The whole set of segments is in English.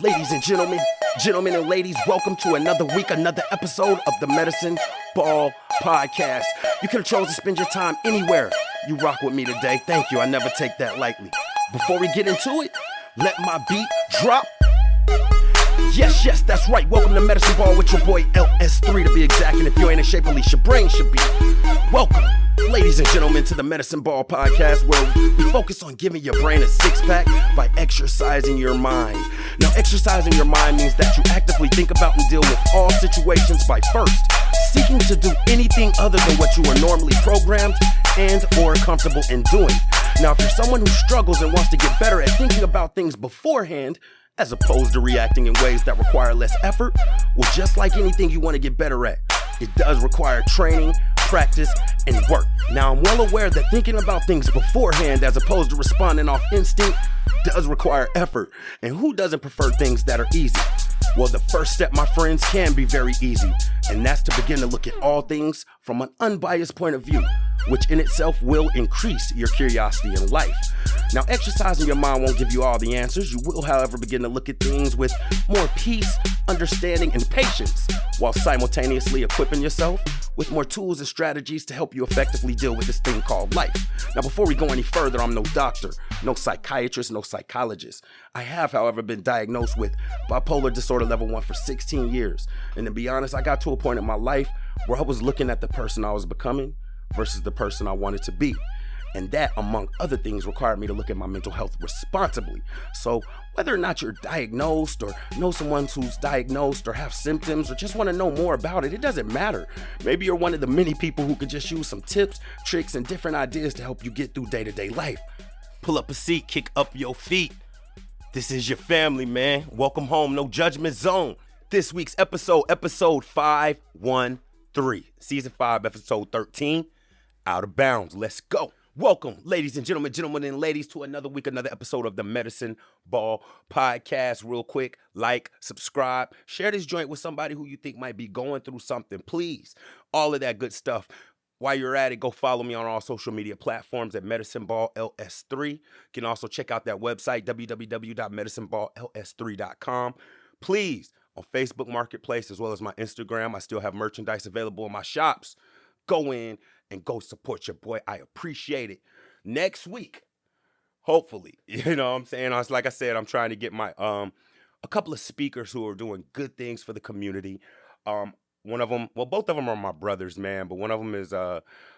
Ladies and gentlemen and ladies, welcome to another week, another episode of the Medicine Ball Podcast. You could have chosen to spend your time anywhere. You rock with me today. Thank you. I never take that lightly. Before we get into it, let my beat drop. Yes, that's right. Welcome to Medicine Ball with your boy LS3 to be exact. And if you ain't in shape, at least your brain should be. Welcome, ladies and gentlemen, to the Medicine Ball Podcast, where we focus on giving your brain a six-pack by exercising your mind. Now, exercising your mind means that you actively think about and deal with all situations by first seeking to do anything other than what you are normally programmed and or comfortable in doing. Now, if you're someone who struggles and wants to get better at thinking about things beforehand, as opposed to reacting in ways that require less effort, well, just like anything you want to get better at, it does require training, practice, and work. Now, I'm well aware that thinking about things beforehand as opposed to responding off instinct does require effort. And who doesn't prefer things that are easy? Well, the first step, my friends, can be very easy, and that's to begin to look at all things from an unbiased point of view, which in itself will increase your curiosity in life. Now, exercising your mind won't give you all the answers. You will, however, begin to look at things with more peace, understanding, and patience, while simultaneously equipping yourself with more tools and strategies to help you effectively deal with this thing called life. Now, before we go any further, I'm no doctor, no psychiatrist, no psychologist. I have, however, been diagnosed with bipolar disorder level 1 for 16 years. And to be honest, I got to a point in my life where I was looking at the person I was becoming versus the person I wanted to be. And that, among other things, required me to look at my mental health responsibly. So whether or not you're diagnosed or know someone who's diagnosed or have symptoms or just want to know more about it, it doesn't matter. Maybe you're one of the many people who could just use some tips, tricks, and different ideas to help you get through day-to-day life. Pull up a seat, kick up your feet. This is your family, man. Welcome home, no judgment zone. This week's episode 513, season 5, episode 13, Out of Bounds. Let's go. Welcome, ladies and gentlemen and ladies, to another week, another episode of the Medicine Ball Podcast. Real quick, like, subscribe, share this joint with somebody who you think might be going through something, please. All of that good stuff. While you're at it, go follow me on all social media platforms at Medicine Ball LS3. You can also check out that website, www.medicineballls3.com. Please, on Facebook Marketplace as well as my Instagram, I still have merchandise available in my shops. Go in and go support your boy. I appreciate it. Next week, hopefully, you know what I'm saying? Like I said, I'm trying to get my a couple of speakers who are doing good things for the community. One of them, well, both of them are my brothers, man, but one of them is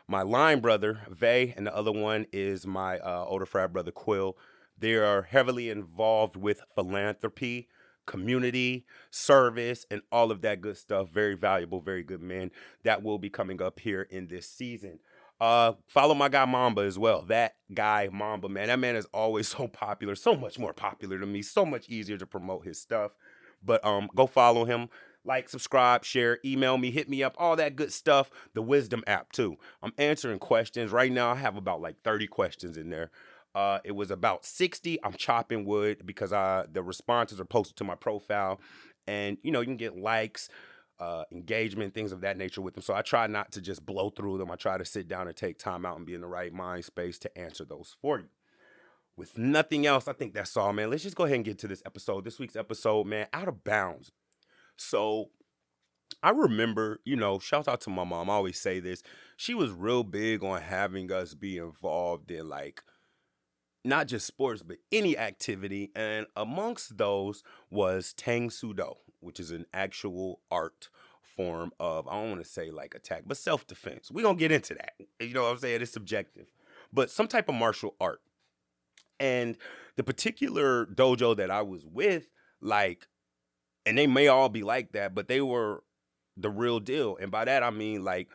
my line brother, Vay, and the other one is my older frat brother, Quill. They are heavily involved with philanthropy, community service, and all of that good stuff. Very valuable, very good men. That will be coming up here in this season. Follow my guy Mamba as well. That guy Mamba, man, that man is always so popular, so much more popular to me, so much easier to promote his stuff. But go follow him. Like, subscribe, share, email me, hit me up, all that good stuff. The Wisdom app too. I'm answering questions right now. I have about like 30 questions in there. It was about 60. I'm chopping wood because the responses are posted to my profile, and you know, you can get likes, engagement, things of that nature with them. So I try not to just blow through them. I try to sit down and take time out and be in the right mind space to answer those for you. With nothing else, I think that's all, man. Let's just go ahead and get to this episode. This week's episode, man, Out of Bounds. So I remember, you know, shout out to my mom. I always say this. She was real big on having us be involved in, like, not just sports, but any activity. And amongst those was Tang Sudo, which is an actual art form of, I don't want to say like attack, but self-defense. We're going to get into that. You know what I'm saying? It's subjective. But some type of martial art. And the particular dojo that I was with, like, and they may all be like that, but they were the real deal. And by that, I mean, like,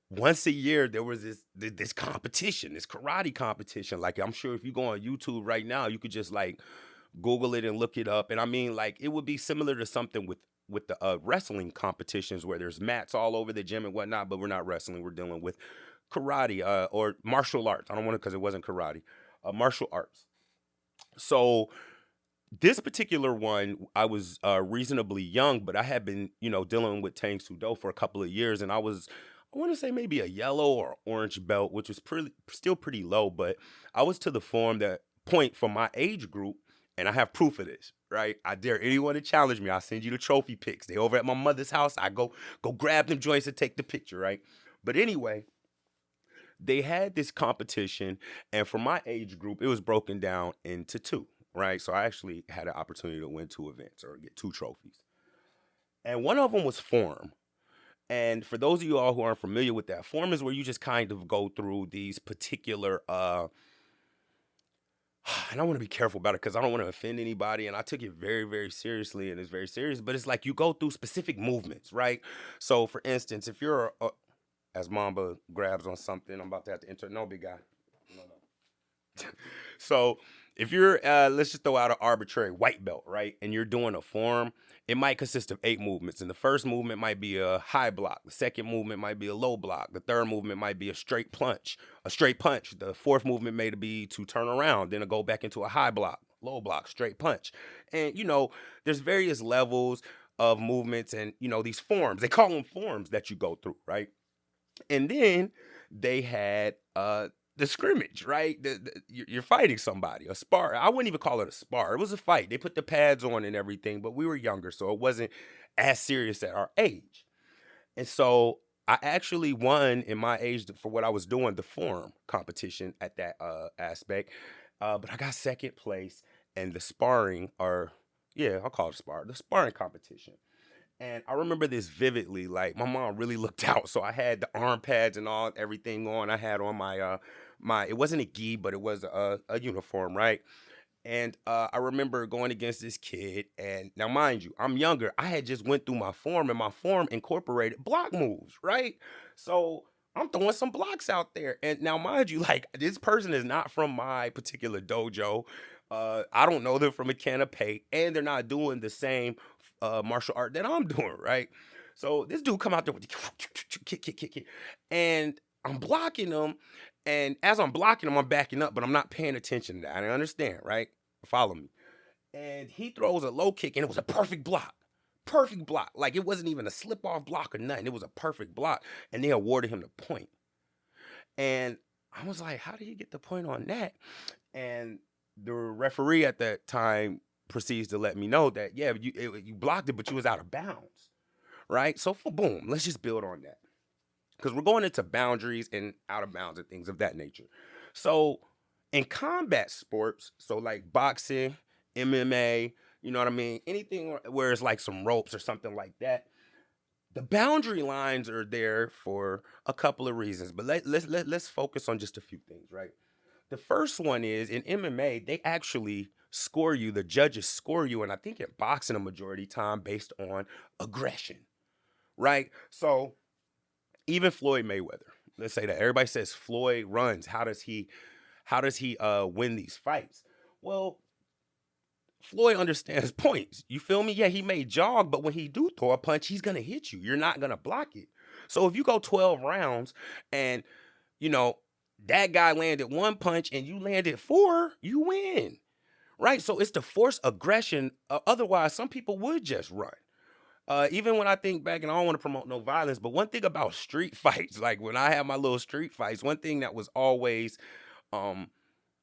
once a year, there was this competition, this karate competition. Like, I'm sure if you go on YouTube right now, you could just, like, Google it and look it up. And I mean, like, it would be similar to something with the wrestling competitions where there's mats all over the gym and whatnot, but we're not wrestling. We're dealing with karate or martial arts. I don't want to, because it wasn't karate. Martial arts. So this particular one, I was reasonably young, but I had been, you know, dealing with Tang Sudo for a couple of years, and I want to say maybe a yellow or orange belt, which was still pretty low, but I was to the point for my age group, and I have proof of this, right? I dare anyone to challenge me. I'll send you the trophy pics. They over at my mother's house. I go grab them joints and take the picture, right? But anyway, they had this competition, and for my age group, it was broken down into two, right? So I actually had an opportunity to win two events or get two trophies. And one of them was form. And for those of you all who aren't familiar with that, form is where you just kind of go through these particular and I want to be careful about it because I don't want to offend anybody. And I took it very, very seriously, and it's very serious. But it's like you go through specific movements, right? So, for instance, if you're as Mamba grabs on something, I'm about to have to enter. No, big guy. No, no. So, if you're, let's just throw out an arbitrary white belt, right? And you're doing a form, it might consist of 8 movements. And the first movement might be a high block. The second movement might be a low block. The third movement might be a straight punch. The fourth movement may be to turn around, then to go back into a high block, low block, straight punch. And, there's various levels of movements and, these forms. They call them forms that you go through, right? And then they had the scrimmage, right? You're fighting somebody, a spar. I wouldn't even call it a spar. It was a fight. They put the pads on and everything, but we were younger, so it wasn't as serious at our age. And so I actually won in my age for what I was doing, the form competition at that aspect. But I got second place in the sparring, or yeah, I'll call it the sparring competition. And I remember this vividly. Like my mom really looked out, so I had the arm pads and everything on. I had on my it wasn't a gi, but it was a uniform, right? And I remember going against this kid. And now, mind you, I'm younger. I had just went through my form, and my form incorporated block moves, right? So I'm throwing some blocks out there. And now, mind you, like this person is not from my particular dojo. I don't know them from a can of paint, and they're not doing the same martial art that I'm doing, right? So this dude come out there with the kick, kick, kick, kick, and I'm blocking him. And as I'm blocking him, I'm backing up, but I'm not paying attention to that. I understand, right? Follow me. And he throws a low kick, and it was a perfect block. Perfect block. Like it wasn't even a slip off block or nothing. It was a perfect block. And they awarded him the point. And I was like, how did he get the point on that? And the referee at that time proceeds to let me know that, yeah, you blocked it, but you was out of bounds, right? So, boom, let's just build on that. Because we're going into boundaries and out of bounds and things of that nature. So, in combat sports, so like boxing, MMA, you know what I mean? Anything where it's like some ropes or something like that, the boundary lines are there for a couple of reasons. But let's focus on just a few things, right? The first one is in MMA, they actually score you, the judges score you, and I think in boxing a majority time based on aggression, right? So even Floyd Mayweather, let's say that everybody says Floyd runs. How does he win these fights? Well, Floyd understands points. You feel me? Yeah, he may jog, but when he do throw a punch, he's gonna hit you. You're not gonna block it. So if you go 12 rounds and you know that guy landed one punch and you landed 4, you win. Right? So it's the force aggression. Otherwise, some people would just run. Even when I think back, and I don't want to promote no violence, but one thing about street fights, like when I had my little street fights, one thing that was always um,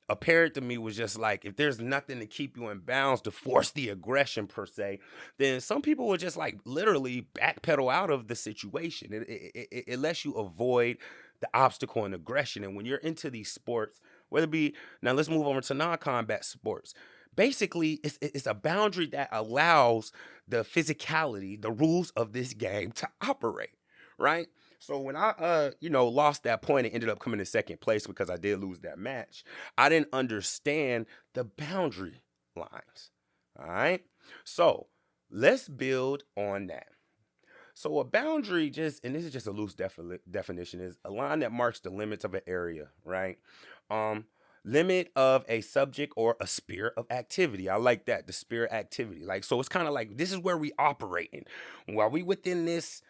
apparent to me was just like if there's nothing to keep you in bounds to force the aggression per se, then some people would just like literally backpedal out of the situation. It lets you avoid the obstacle and aggression. And when you're into these sports, whether it be now, let's move over to non-combat sports. Basically, it's a boundary that allows the physicality, the rules of this game to operate, right? So when I lost that point and ended up coming in second place because I did lose that match, I didn't understand the boundary lines. All right. So let's build on that. So a boundary, and this is just a loose definition, is a line that marks the limits of an area, right? Limit of a subject or a sphere of activity. I like that, the sphere of activity. Like, so it's kind of like this is where we operating. While we within these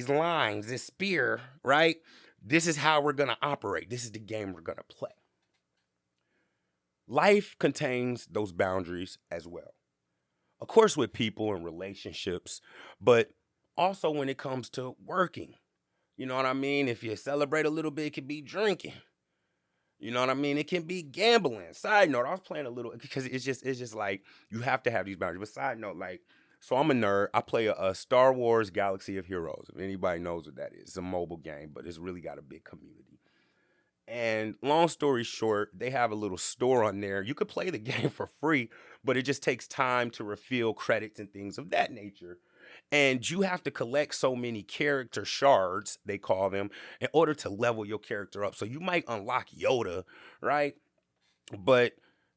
lines, this sphere, right? This is how we're gonna operate. This is the game we're gonna play. Life contains those boundaries as well. Of course, with people and relationships, but also when it comes to working. You know what I mean? If you celebrate a little bit, it could be drinking. You know what I mean? It can be gambling. Side note, I was playing a little because it's just like you have to have these boundaries. But side note, like, so I'm a nerd. I play a Star Wars Galaxy of Heroes. If anybody knows what that is, it's a mobile game, but it's really got a big community. And long story short, they have a little store on there. You could play the game for free, but it just takes time to refill credits and things of that nature. And you have to collect so many character shards, they call them, in order to level your character up. So you might unlock Yoda, right? But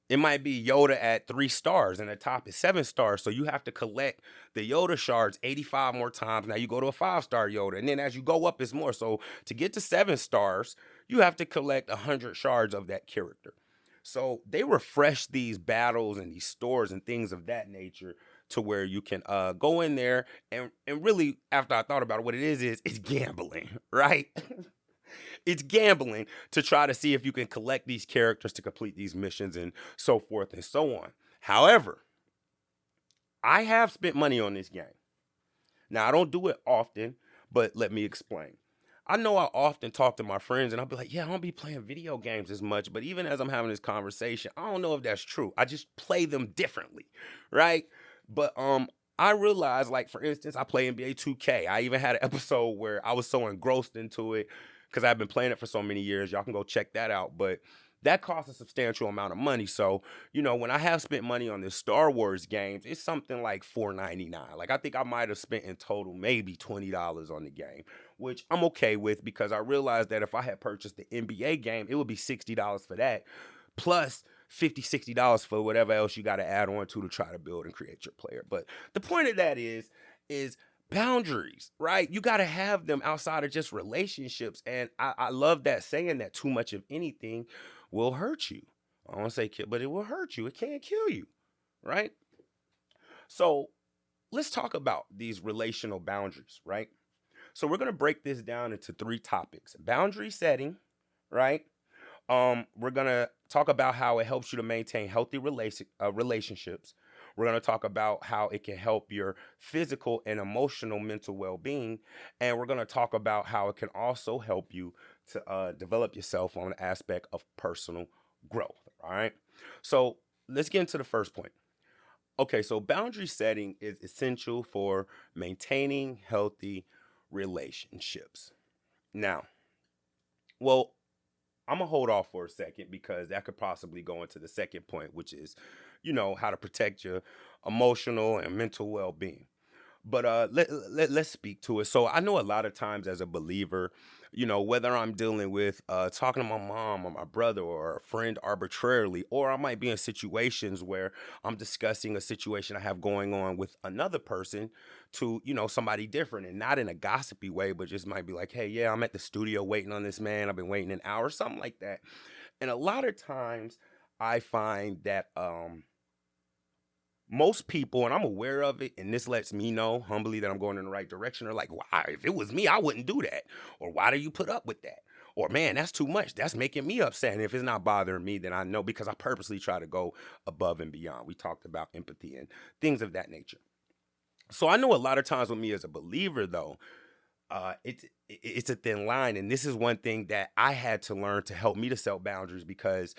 it might be Yoda at 3 stars and the top is 7 stars. So you have to collect the Yoda shards 85 more times. Now you go to a 5 star Yoda. And then as you go up, it's more. So to get to 7 stars, you have to collect 100 shards of that character. So they refresh these battles and these stores and things of that nature to where you can go in there and really, after I thought about it, what it is it's gambling, right? It's gambling to try to see if you can collect these characters to complete these missions and so forth and so on. However, I have spent money on this game. Now, I don't do it often, but let me explain. I know I often talk to my friends and I'll be like, yeah, I don't be playing video games as much. But even as I'm having this conversation, I don't know if that's true. I just play them differently, right? But I realized, like, for instance, I play NBA 2K. I even had an episode where I was so engrossed into it because I've been playing it for so many years. Y'all can go check that out. But that costs a substantial amount of money. So, when I have spent money on this Star Wars games, it's something like $4.99. Like, I think I might have spent in total maybe $20 on the game, which I'm okay with because I realized that if I had purchased the NBA game, it would be $60 for that, plus $50, $60 for whatever else you got to add on to try to build and create your player. But the point of that is boundaries, right? You got to have them outside of just relationships. And I love that saying that too much of anything will hurt you. I don't want to say kill, but it will hurt you. It can't kill you, right? So let's talk about these relational boundaries, right? So we're going to break this down into 3 topics: boundary setting, right? We're gonna talk about how it helps you to maintain healthy relationships. We're gonna talk about how it can help your physical and emotional mental well-being, and we're gonna talk about how it can also help you to develop yourself on the aspect of personal growth. All right. So let's get into the first point. Okay, so boundary setting is essential for maintaining healthy relationships. Now, well, I'm gonna hold off for a second because that could possibly go into the second point, which is, how to protect your emotional and mental well-being. But let's speak to it. So I know a lot of times as a believer, whether I'm dealing with talking to my mom or my brother or a friend arbitrarily, or I might be in situations where I'm discussing a situation I have going on with another person to, somebody different, and not in a gossipy way, but just might be like, hey, yeah, I'm at the studio waiting on this man. I've been waiting an hour, something like that. And a lot of times I find that most people, and I'm aware of it, and this lets me know humbly that I'm going in the right direction, are like, why, if it was me, I wouldn't do that. Or why do you put up with that? Or, man, that's too much. That's making me upset. And if it's not bothering me, then I know, because I purposely try to go above and beyond. We talked about empathy and things of that nature. So I know a lot of times with me as a believer, though, it's a thin line. And this is one thing that I had to learn to help me to set boundaries, because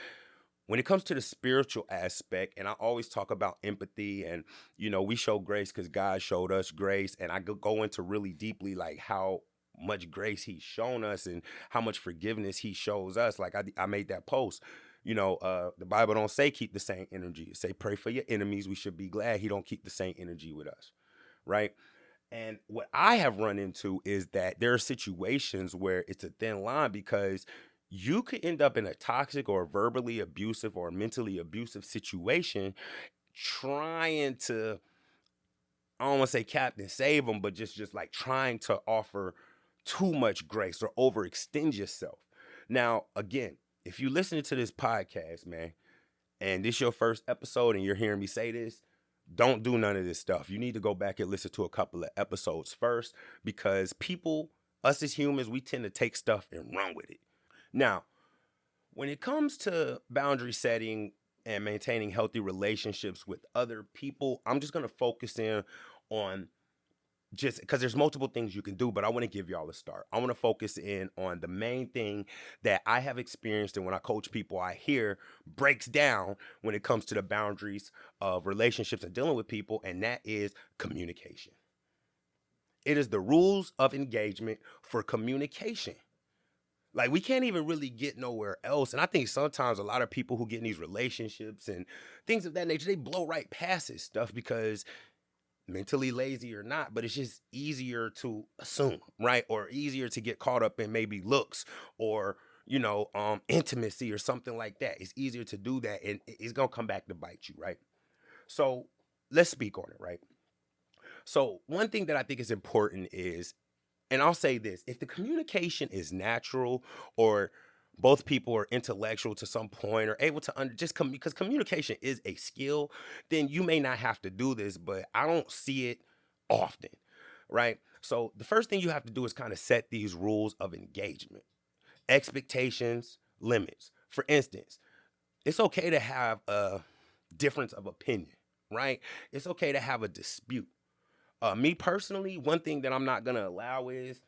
when it comes to the spiritual aspect, and I always talk about empathy, and we show grace because God showed us grace, and I go into really deeply like how much grace He's shown us and how much forgiveness He shows us. Like I made that post. The Bible don't say keep the same energy. It say pray for your enemies. We should be glad He don't keep the same energy with us, right? And what I have run into is that there are situations where it's a thin line, because you could end up in a toxic or verbally abusive or mentally abusive situation trying to, I don't want to say captain save them, but just like trying to offer too much grace or overextend yourself. Now, again, if you listen to this podcast, man, and this your first episode and you're hearing me say this, don't do none of this stuff. You need to go back and listen to a couple of episodes first, because people, us as humans, we tend to take stuff and run with it. Now, when it comes to boundary setting and maintaining healthy relationships with other people, I'm just going to focus in on just because there's multiple things you can do, but I want to give y'all a start. I want to focus in on the main thing that I have experienced, and when I coach people, I hear breaks down when it comes to the boundaries of relationships and dealing with people, and that is communication. It is the rules of engagement for communication. Like, we can't even really get nowhere else. And I think sometimes a lot of people who get in these relationships and things of that nature, they blow right past this stuff because mentally lazy or not, but it's just easier to assume, right? Or easier to get caught up in maybe looks or, intimacy or something like that. It's easier to do that, and it's gonna come back to bite you, right? So let's speak on it, right? So one thing that I think is important is, and I'll say this, if the communication is natural, or both people are intellectual to some point or able to because communication is a skill, then you may not have to do this, but I don't see it often, right? So the first thing you have to do is kind of set these rules of engagement, expectations, limits. For instance, it's okay to have a difference of opinion, right? It's okay to have a dispute. Me personally, one thing that I'm not gonna allow is,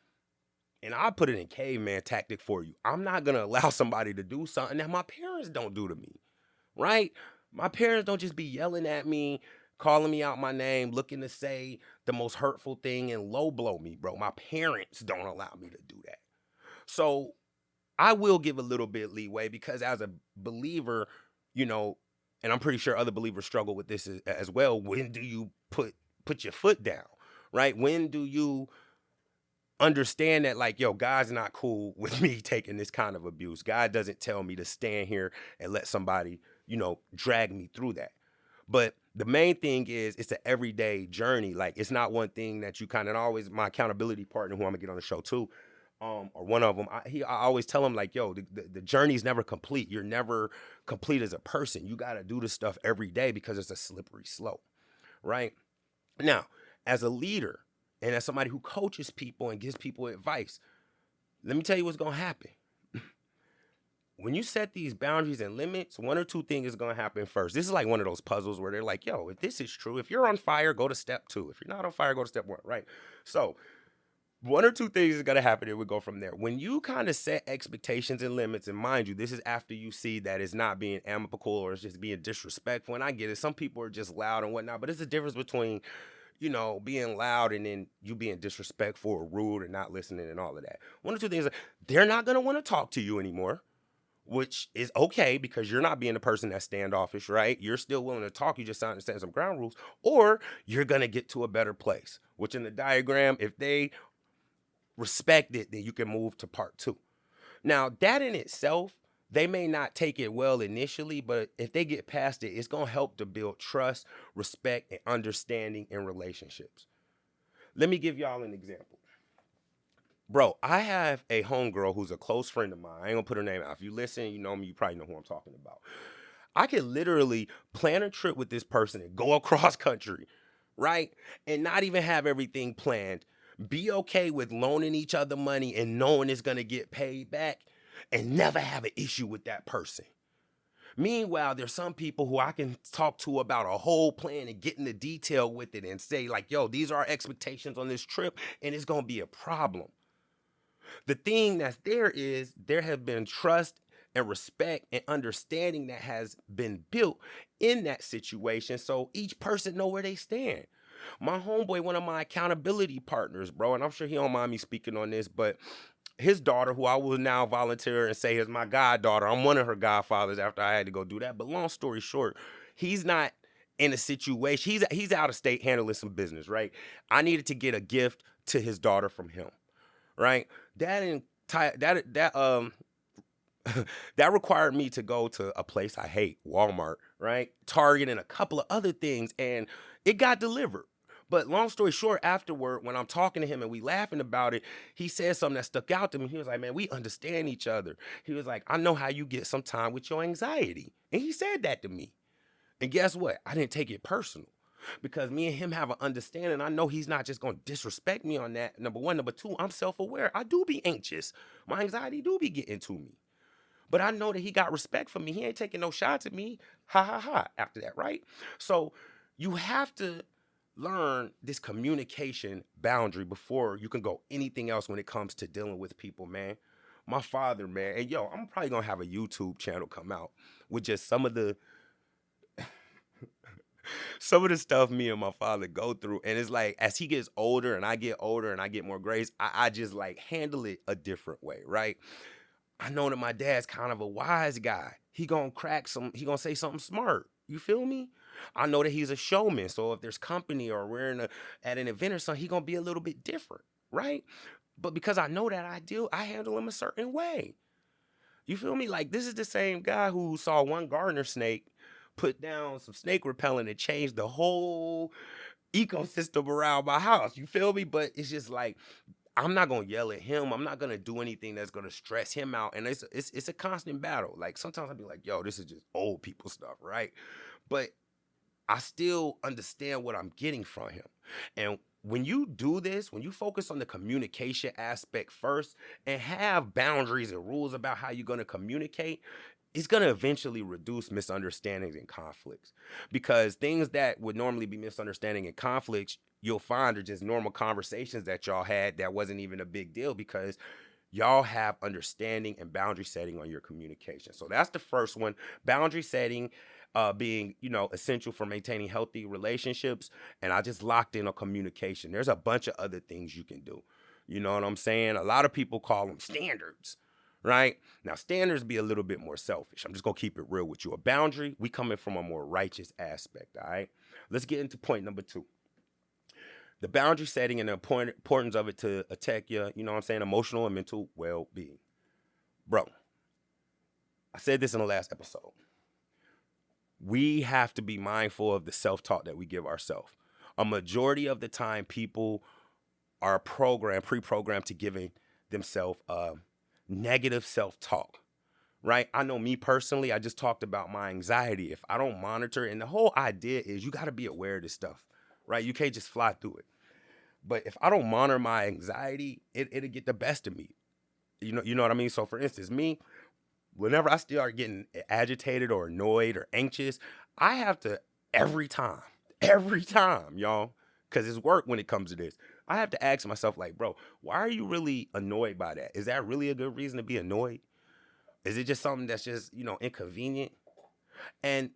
and I'll put it in caveman tactic for you, I'm not gonna allow somebody to do something that my parents don't do to me, right? My parents don't just be yelling at me, calling me out my name, looking to say the most hurtful thing and low blow me, bro. My parents don't allow me to do that. So I will give a little bit leeway because as a believer, you know, and I'm pretty sure other believers struggle with this as well. When do you put your foot down, right? When do you understand that, like, yo, God's not cool with me taking this kind of abuse? God doesn't tell me to stand here and let somebody, drag me through that. But the main thing is, it's an everyday journey. Like, it's not one thing that you kind of always, my accountability partner, who I'm gonna get on the show too, or one of them, I always tell him, like, yo, the journey's never complete. You're never complete as a person. You got to do this stuff every day because it's a slippery slope, right? Now, as a leader and as somebody who coaches people and gives people advice, let me tell you what's going to happen. When you set these boundaries and limits, one or two things is going to happen first. This is like one of those puzzles where they're like, yo, if this is true, if you're on fire, go to step 2. If you're not on fire, go to step 1, right? So one or two things is going to happen and we go from there. When you kind of set expectations and limits, and mind you, this is after you see that it's not being amicable or it's just being disrespectful. And I get it. Some people are just loud and whatnot, but it's a difference between, being loud and then you being disrespectful or rude and not listening and all of that. One or two things, they're not going to want to talk to you anymore, which is okay because you're not being the person that's standoffish, right? You're still willing to talk. You just understand some ground rules, or you're going to get to a better place, which in the diagram, if they respect it, then you can move to part 2. Now, that in itself, they may not take it well initially, but if they get past it, it's going to help to build trust, respect, and understanding in relationships. Let me give y'all an example. Bro, I have a homegirl who's a close friend of mine. I ain't gonna put her name out. If you listen, you know me, you probably know who I'm talking about. I could literally plan a trip with this person and go across country, right? And not even have everything planned. Be okay with loaning each other money and knowing it's gonna get paid back and never have an issue with that person. Meanwhile, there's some people who I can talk to about a whole plan and get into detail with it and say, like, yo, these are our expectations on this trip, and it's gonna be a problem. The thing that's there is there have been trust and respect and understanding that has been built in that situation, so each person know where they stand. My homeboy, one of my accountability partners, bro, and I'm sure he don't mind me speaking on this, but his daughter, who I will now volunteer and say is my goddaughter, I'm one of her godfathers after I had to go do that. But long story short, he's not in a situation. He's out of state handling some business, right? I needed to get a gift to his daughter from him, right? That that required me to go to a place I hate, Walmart, right? Target and a couple of other things, and it got delivered. But long story short, afterward, when I'm talking to him and we laughing about it, he said something that stuck out to me. He was like, man, we understand each other. He was like, I know how you get sometime with your anxiety. And he said that to me. And guess what? I didn't take it personal because me and him have an understanding. I know he's not just going to disrespect me on that. Number one. Number two, I'm self-aware. I do be anxious. My anxiety do be getting to me. But I know that he got respect for me. He ain't taking no shots at me. Ha ha ha. After that, right? So you have to learn this communication boundary before you can go anything else when it comes to dealing with people, man. My father, man, and yo, I'm probably gonna have a YouTube channel come out with just some of the stuff me and my father go through. And it's like as he gets older and I get older and I get more grace, I just like handle it a different way, right? I know that my dad's kind of a wise guy. He gonna say something smart. You feel me? I know that he's a showman. So if there's company or at an event or something, he gonna be a little bit different, right? But because I know that I handle him a certain way. You feel me? Like this is the same guy who saw one gardener snake put down some snake repellent and changed the whole ecosystem around my house. You feel me? But it's just like I'm not gonna yell at him. I'm not gonna do anything that's gonna stress him out. And it's a constant battle. Like sometimes I'll be like, yo, this is just old people stuff, right? But I still understand what I'm getting from him. And when you do this, when you focus on the communication aspect first and have boundaries and rules about how you're gonna communicate, it's going to eventually reduce misunderstandings and conflicts, because things that would normally be misunderstanding and conflicts you'll find are just normal conversations that y'all had that wasn't even a big deal because y'all have understanding and boundary setting on your communication. So that's the first one. Boundary setting being, essential for maintaining healthy relationships. And I just locked in on communication. There's a bunch of other things you can do. You know what I'm saying? A lot of people call them standards, right? Now, standards be a little bit more selfish. I'm just going to keep it real with you. A boundary, we coming from a more righteous aspect, all right? Let's get into point number 2. The boundary setting and the importance of it to attack your, emotional and mental well-being. Bro, I said this in the last episode. We have to be mindful of the self-talk that we give ourselves. A majority of the time, people are pre-programmed to giving themselves negative self-talk, right? I know me personally, I just talked about my anxiety. If I don't monitor, and the whole idea is you got to be aware of this stuff, right? You can't just fly through it. But if I don't monitor my anxiety, it'll get the best of me. You know what I mean? So for instance, me, whenever I start getting agitated or annoyed or anxious, I have to every time, y'all, because it's work when it comes to this. I have to ask myself, like, bro, why are you really annoyed by that? Is that really a good reason to be annoyed? Is it just something that's just, inconvenient? And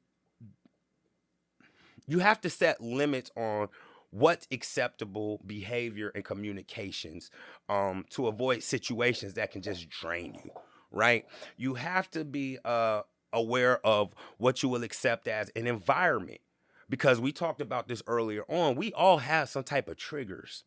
you have to set limits on what's acceptable behavior and communications to avoid situations that can just drain you, right? You have to be aware of what you will accept as an environment, because we talked about this earlier on. We all have some type of triggers.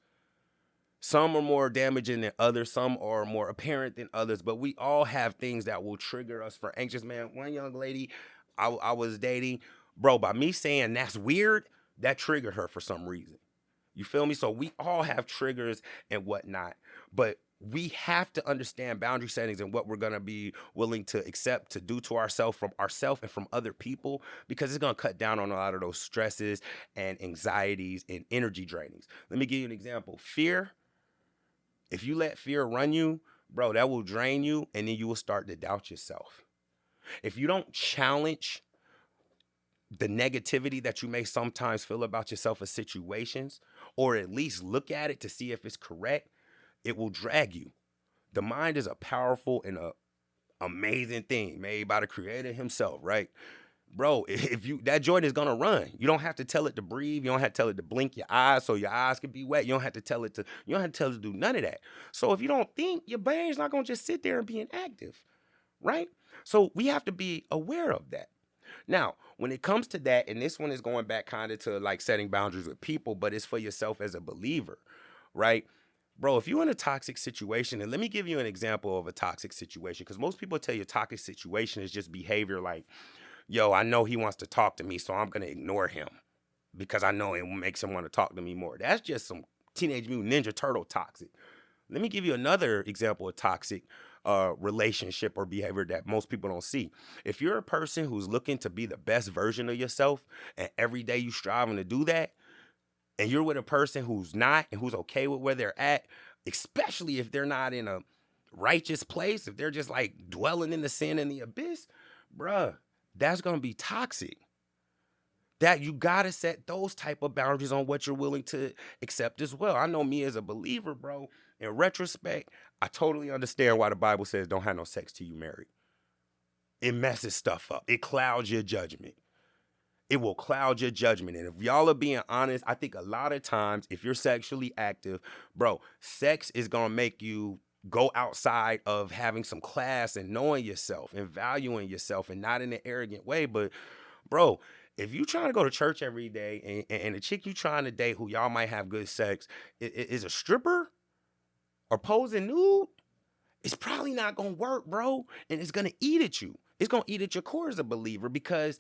Some are more damaging than others. Some are more apparent than others. But we all have things that will trigger us for anxious. Man, one young lady I was dating, bro, by me saying that's weird, that triggered her for some reason. You feel me? So we all have triggers and whatnot. But we have to understand boundary settings and what we're going to be willing to accept to do to ourselves, from ourselves and from other people, because it's going to cut down on a lot of those stresses and anxieties and energy drainings. Let me give you an example. Fear. If you let fear run you, bro, that will drain you, and then you will start to doubt yourself. If you don't challenge the negativity that you may sometimes feel about yourself in situations, or at least look at it to see if it's correct, it will drag you. The mind is a powerful and a amazing thing made by the creator himself, right? Bro, if that joint is gonna run. You don't have to tell it to breathe. You don't have to tell it to blink your eyes so your eyes can be wet. You don't have to tell it to do none of that. So if you don't think, your brain's not gonna just sit there and be inactive, right? So we have to be aware of that. Now, when it comes to that, and this one is going back kind of to like setting boundaries with people, but it's for yourself as a believer, right? Bro, if you're in a toxic situation, and let me give you an example of a toxic situation, because most people tell you a toxic situation is just behavior like, yo, I know he wants to talk to me, so I'm going to ignore him because I know it makes him want to talk to me more. That's just some Teenage Mutant Ninja Turtle toxic. Let me give you another example of toxic relationship or behavior that most people don't see. If you're a person who's looking to be the best version of yourself, and every day you striving to do that, and you're with a person who's not and who's okay with where they're at, especially if they're not in a righteous place, if they're just like dwelling in the sin and the abyss, bruh, that's going to be toxic. that you got to set those type of boundaries on what you're willing to accept as well. I know me as a believer, bro, in retrospect, I totally understand why the Bible says don't have no sex till you married. It messes stuff up. It clouds your judgment. It will cloud your judgment. And if y'all are being honest, I think a lot of times if you're sexually active, bro, sex is going to make you go outside of having some class and knowing yourself and valuing yourself, and not in an arrogant way. But bro, if you trying to go to church every day and the chick you trying to date who y'all might have good sex is a stripper or posing nude, it's probably not going to work, bro. And it's going to eat at you. It's going to eat at your core as a believer, because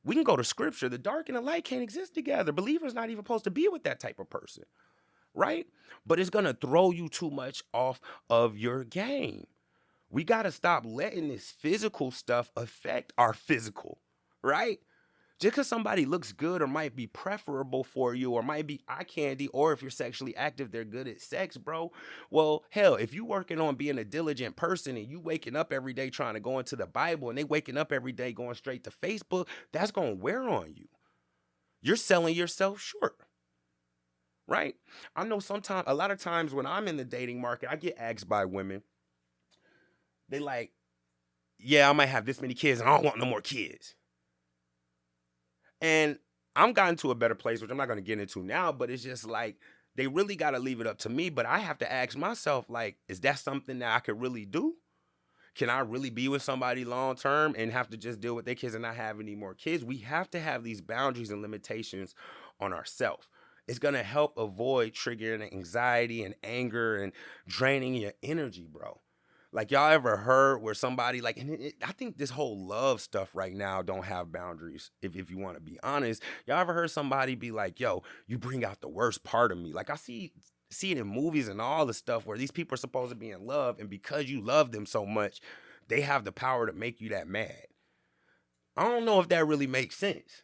we can go to scripture. The dark and the light can't exist together. Believers not even supposed to be with that type of person, right? But it's going to throw you too much off of your game. We got to stop letting this physical stuff affect our physical, right? Just because somebody looks good or might be preferable for you or might be eye candy, or if you're sexually active, they're good at sex, bro. Well, hell, if you working on being a diligent person and you waking up every day trying to go into the Bible, and they waking up every day going straight to Facebook, that's going to wear on you. You're selling yourself short, right? I know sometimes, a lot of times when I'm in the dating market, I get asked by women, they like, yeah, I might have this many kids and I don't want no more kids. And I'm gotten to a better place, which I'm not going to get into now, but it's just like, they really got to leave it up to me. But I have to ask myself, like, is that something that I could really do? Can I really be with somebody long term and have to just deal with their kids and not have any more kids? We have to have these boundaries and limitations on ourselves. It's going to help avoid triggering anxiety and anger and draining your energy, bro. Like, y'all ever heard where somebody, like, and I think this whole love stuff right now don't have boundaries, if you want to be honest. Y'all ever heard somebody be like, yo, you bring out the worst part of me? Like, I see it in movies and all the stuff where these people are supposed to be in love, and because you love them so much, they have the power to make you that mad. I don't know if that really makes sense.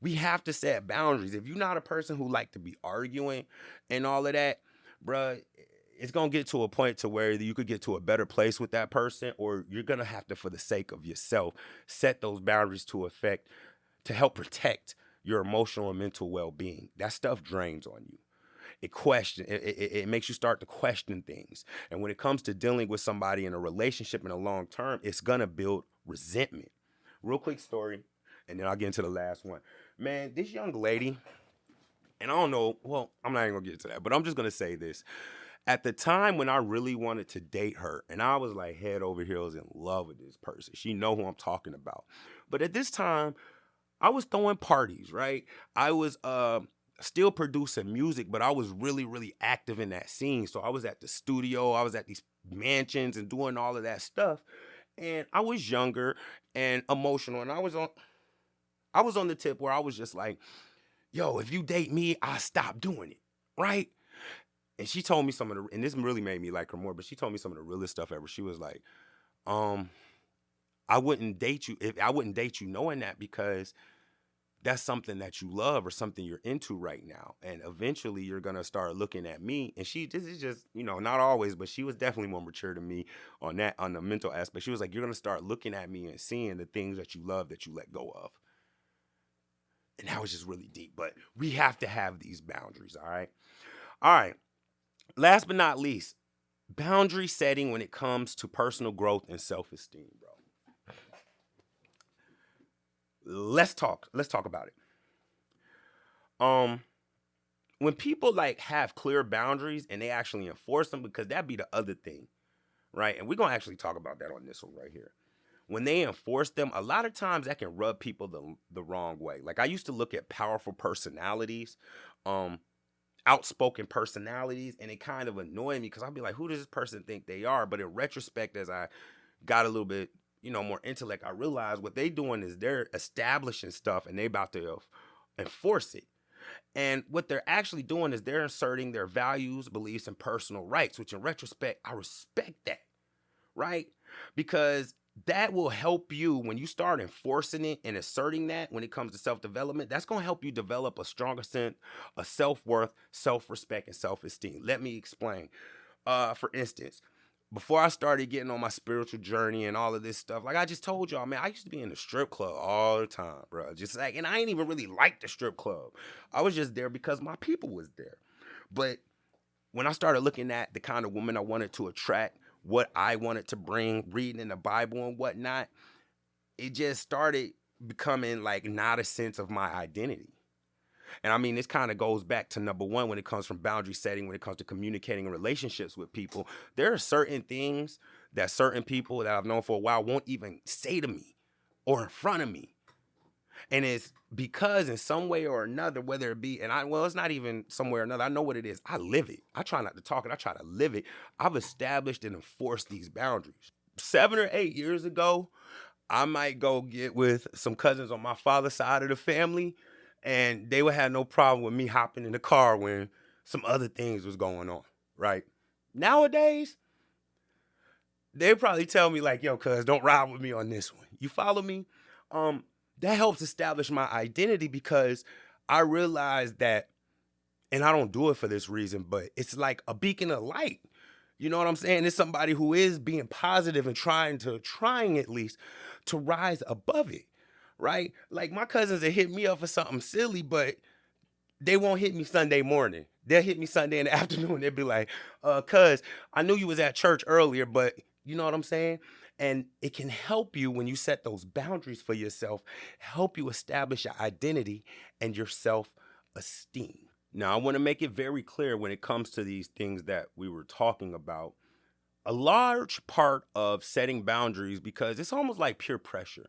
We have to set boundaries. If you're not a person who like to be arguing and all of that, bruh, it's going to get to a point to where you could get to a better place with that person, or you're going to have to, for the sake of yourself, set those boundaries to help protect your emotional and mental well-being. That stuff drains on you. It makes you start to question things. And when it comes to dealing with somebody in a relationship in the long term, it's going to build resentment. Real quick story, and then I'll get into the last one. Man, this young lady, and I don't know, well, I'm not even going to get into that, but I'm just going to say this. At the time when I really wanted to date her, and I was like head over heels in love with this person. She know who I'm talking about. But at this time, I was throwing parties, right? I was still producing music, but I was really, really active in that scene. So I was at the studio, I was at these mansions and doing all of that stuff. And I was younger and emotional, and I was on the tip where I was just like, yo, if you date me, I'll stop doing it, right? And she told me some of the, and this really made me like her more, but she told me some of the realest stuff ever. She was like, I wouldn't date you knowing that, because that's something that you love or something you're into right now. And eventually you're going to start looking at me. And this is just, not always, but she was definitely more mature than me on the mental aspect. She was like, you're going to start looking at me and seeing the things that you love that you let go of. And that was just really deep, but we have to have these boundaries. All right. All right. Last but not least, boundary setting when it comes to personal growth and self-esteem, bro. Let's talk about it. When people like have clear boundaries and they actually enforce them, because that'd be the other thing, right? And we're going to actually talk about that on this one right here. When they enforce them, a lot of times that can rub people the wrong way. Like, I used to look at powerful personalities, outspoken personalities, and it kind of annoyed me, because I'd be like, who does this person think they are? But in retrospect, as I got a little bit, more intellect, I realized what they doing is they're establishing stuff and they about to enforce it. And what they're actually doing is they're inserting their values, beliefs, and personal rights, which in retrospect, I respect that, right? Because that will help you when you start enforcing it and asserting that when it comes to self-development. That's going to help you develop a stronger sense of self-worth, self-respect, and self-esteem. Let me explain. For instance, before I started getting on my spiritual journey and all of this stuff, like I just told y'all, man, I used to be in the strip club all the time, bro. Just like, and I ain't even really like the strip club. I was just there because my people was there. But when I started looking at the kind of woman I wanted to attract, what I wanted to bring, reading in the Bible and whatnot, it just started becoming like not a sense of my identity. And I mean, this kind of goes back to number one when it comes from boundary setting, when it comes to communicating in relationships with people. There are certain things that certain people that I've known for a while won't even say to me or in front of me. And it's because in some way or another, whether it be, well, it's not even somewhere or another. I know what it is. I live it. I try not to talk it. I try to live it. I've established and enforced these boundaries. 7 or 8 years ago, I might go get with some cousins on my father's side of the family, and they would have no problem with me hopping in the car when some other things was going on, right? Nowadays, they probably tell me like, yo, cuz, don't ride with me on this one. You follow me? That helps establish my identity because I realize that, and I don't do it for this reason, but it's like a beacon of light. You know what I'm saying? It's somebody who is being positive and trying at least to rise above it, right? Like my cousins that hit me up for something silly, but they won't hit me Sunday morning. They'll hit me Sunday in the afternoon. They'll be like, cuz, I knew you was at church earlier, but you know what I'm saying? And it can help you when you set those boundaries for yourself, help you establish your identity and your self-esteem. Now, I want to make it very clear when it comes to these things that we were talking about. A large part of setting boundaries, because it's almost like peer pressure.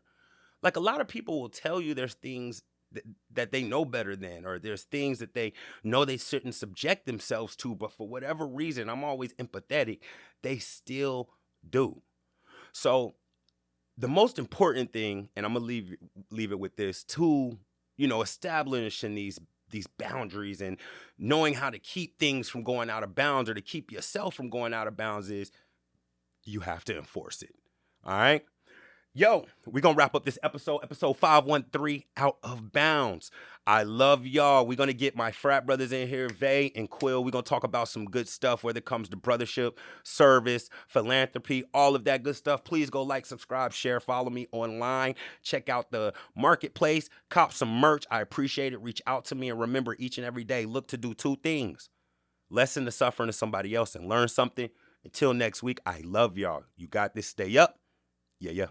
Like a lot of people will tell you there's things that they know better than, or there's things that they know they shouldn't subject themselves to, but for whatever reason, I'm always empathetic, they still do. So the most important thing, and I'm gonna leave it with this, to establishing these boundaries and knowing how to keep things from going out of bounds or to keep yourself from going out of bounds, is you have to enforce it. All right. Yo, we're going to wrap up this episode 513, Out of Bounds. I love y'all. We're going to get my frat brothers in here, Vay and Quill. We're going to talk about some good stuff, whether it comes to brothership, service, philanthropy, all of that good stuff. Please go like, subscribe, share, follow me online. Check out the marketplace, cop some merch. I appreciate it. Reach out to me, and remember, each and every day, look to do 2 things. Lessen the suffering of somebody else and learn something. Until next week, I love y'all. You got this. Stay up. Yeah.